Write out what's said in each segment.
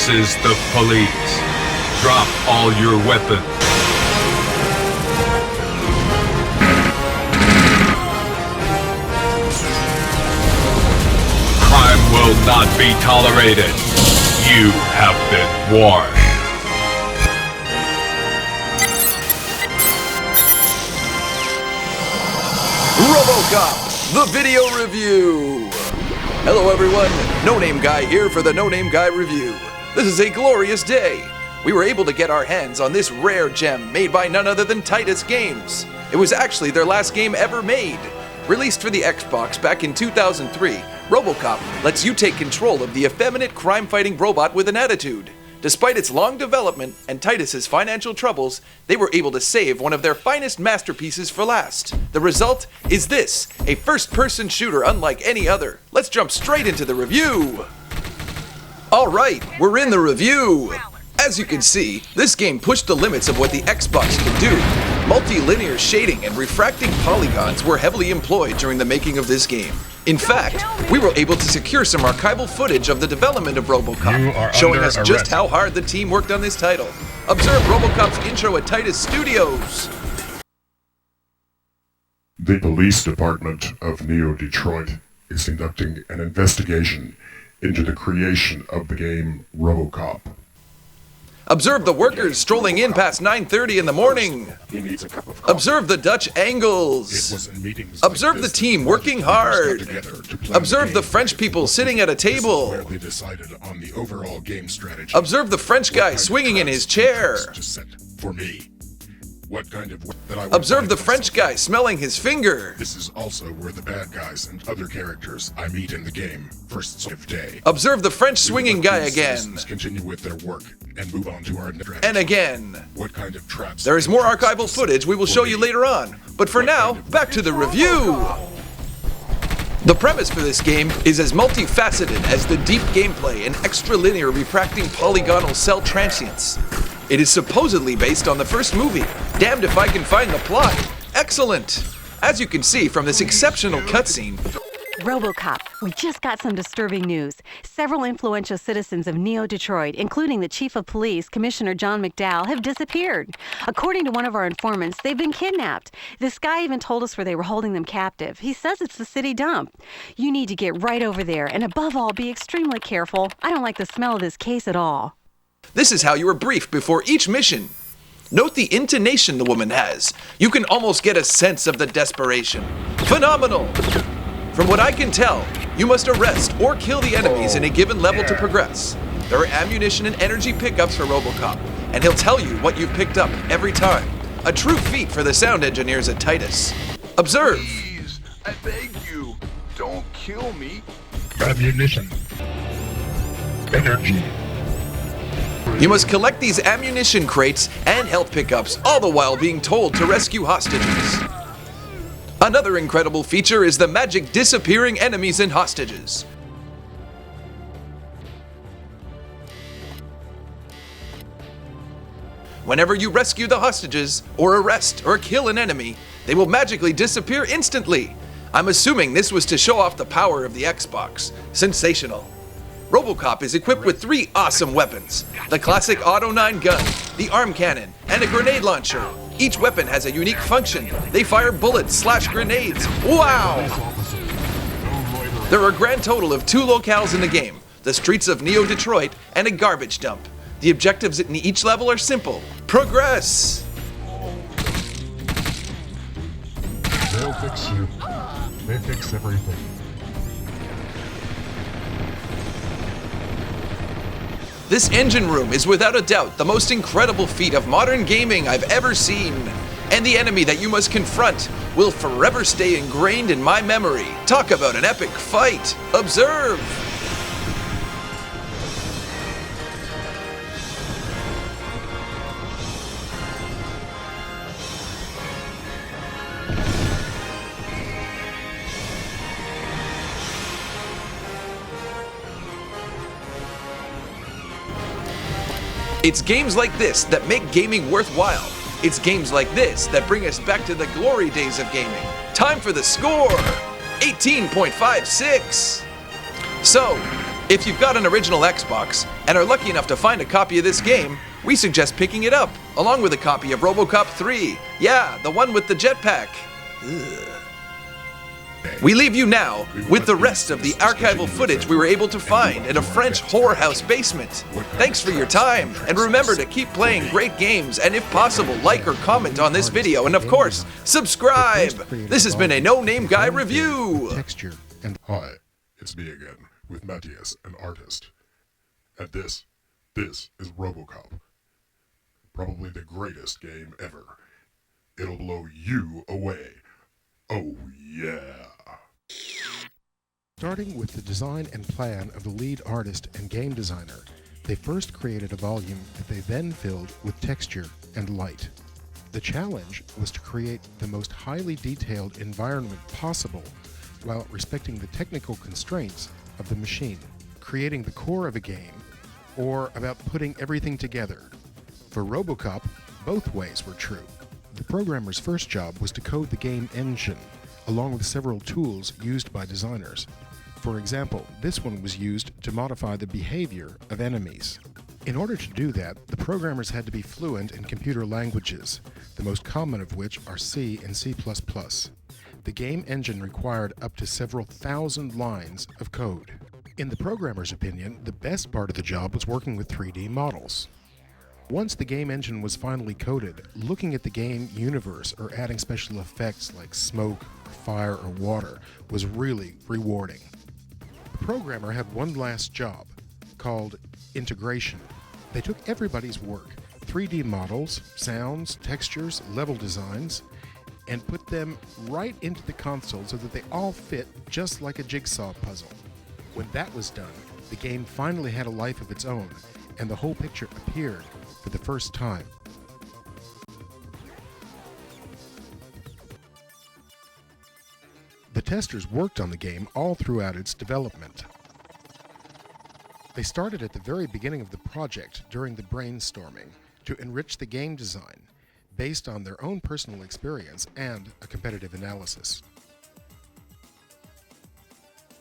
This is the police. Drop all your weapons. Crime will not be tolerated. You have been warned. Robocop, the video review. Hello everyone, No Name Guy here for the No Name Guy review. This is a glorious day. We were able to get our hands on this rare gem made by none other than Titus Games. It was actually their last game ever made. Released for the Xbox back in 2003, Robocop lets you take control of the effeminate crime-fighting robot with an attitude. Despite its long development and Titus's financial troubles, they were able to save one of their finest masterpieces for last. The result is this, a first-person shooter unlike any other. Let's jump straight into the review. Alright, we're in the review. As you can see, this game pushed the limits of what the Xbox could do. Multi-linear shading and refracting polygons were heavily employed during the making of this game. In fact, we were able to secure some archival footage of the development of Robocop, showing us just how hard the team worked on this title. Observe Robocop's intro at Titus Studios. The police department of Neo-Detroit is conducting an investigation into the creation of the game Robocop. Observe the workers strolling in past 9:30 in the morning. Observe the Dutch angles. Observe the team working hard. Observe the French people sitting at a table. Observe the French guy swinging in his chair. Observe the French guy smelling his finger. This is also where the bad guys and other characters I meet in the game first day. Observe the French swinging guy again. Continue with their work and move on to our next. And again. What kind of traps? There is more archival footage we will show you later on. But for now, back to the review. The premise for this game is as multifaceted as the deep gameplay and extra-linear refracting polygonal cell transients. It is supposedly based on the first movie. Damned if I can find the plot. Excellent! As you can see from this exceptional cutscene, Robocop, we just got some disturbing news. Several influential citizens of Neo-Detroit, including the Chief of Police, Commissioner John McDowell, have disappeared. According to one of our informants, they've been kidnapped. This guy even told us where they were holding them captive. He says it's the city dump. You need to get right over there, and above all, be extremely careful. I don't like the smell of this case at all. This is how you are briefed before each mission. Note the intonation the woman has. You can almost get a sense of the desperation. Phenomenal! From what I can tell, you must arrest or kill the enemies in a given level to progress. There are ammunition and energy pickups for Robocop, and he'll tell you what you've picked up every time. A true feat for the sound engineers at Titus. Observe! Please, I beg you, don't kill me. Ammunition. Energy. You must collect these ammunition crates and health pickups, all the while being told to rescue hostages. Another incredible feature is the magic disappearing enemies and hostages. Whenever you rescue the hostages, or arrest or kill an enemy, they will magically disappear instantly. I'm assuming this was to show off the power of the Xbox. Sensational. Robocop is equipped with 3 awesome weapons. The classic Auto 9 gun, the arm cannon, and a grenade launcher. Each weapon has a unique function. They fire bullets/grenades. Wow! There are a grand total of 2 locales in the game, the streets of Neo-Detroit and a garbage dump. The objectives in each level are simple. Progress! They'll fix you. They fix everything. This engine room is without a doubt the most incredible feat of modern gaming I've ever seen. And the enemy that you must confront will forever stay ingrained in my memory. Talk about an epic fight. Observe! It's games like this that make gaming worthwhile. It's games like this that bring us back to the glory days of gaming. Time for the score! 18.56! So, If you've got an original Xbox and are lucky enough to find a copy of this game, we suggest picking it up, along with a copy of Robocop-3. Yeah, the one with the jetpack. Ugh. We leave you now with the rest of the archival footage we were able to find in a French whorehouse basement. Thanks for your time, and remember to keep playing great games, and if possible, like or comment on this video, and of course, subscribe! This has been a No Name Guy review! Hi, it's me again, with Matthias, an artist. And this is Robocop. Probably the greatest game ever. It'll blow you away. Oh yeah. Starting with the design and plan of the lead artist and game designer, they first created a volume that they then filled with texture and light. The challenge was to create the most highly detailed environment possible while respecting the technical constraints of the machine, creating the core of a game, or about putting everything together. For Robocop, both ways were true. The programmer's first job was to code the game engine, along with several tools used by designers. For example, this one was used to modify the behavior of enemies. In order to do that, the programmers had to be fluent in computer languages, the most common of which are C and C++. The game engine required up to several thousand lines of code. In the programmer's opinion, the best part of the job was working with 3D models. Once the game engine was finally coded, looking at the game universe or adding special effects like smoke, fire, or water was really rewarding. The programmer had one last job, called integration. They took everybody's work, 3D models, sounds, textures, level designs, and put them right into the console so that they all fit just like a jigsaw puzzle. When that was done, the game finally had a life of its own, and the whole picture appeared for the first time. The testers worked on the game all throughout its development. They started at the very beginning of the project during the brainstorming to enrich the game design based on their own personal experience and a competitive analysis.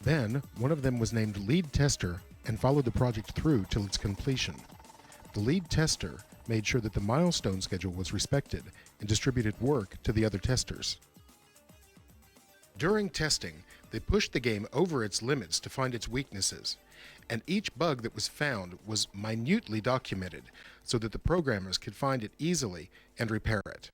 Then, one of them was named lead tester and followed the project through till its completion. The lead tester made sure that the milestone schedule was respected and distributed work to the other testers. During testing, they pushed the game over its limits to find its weaknesses, and each bug that was found was minutely documented so that the programmers could find it easily and repair it.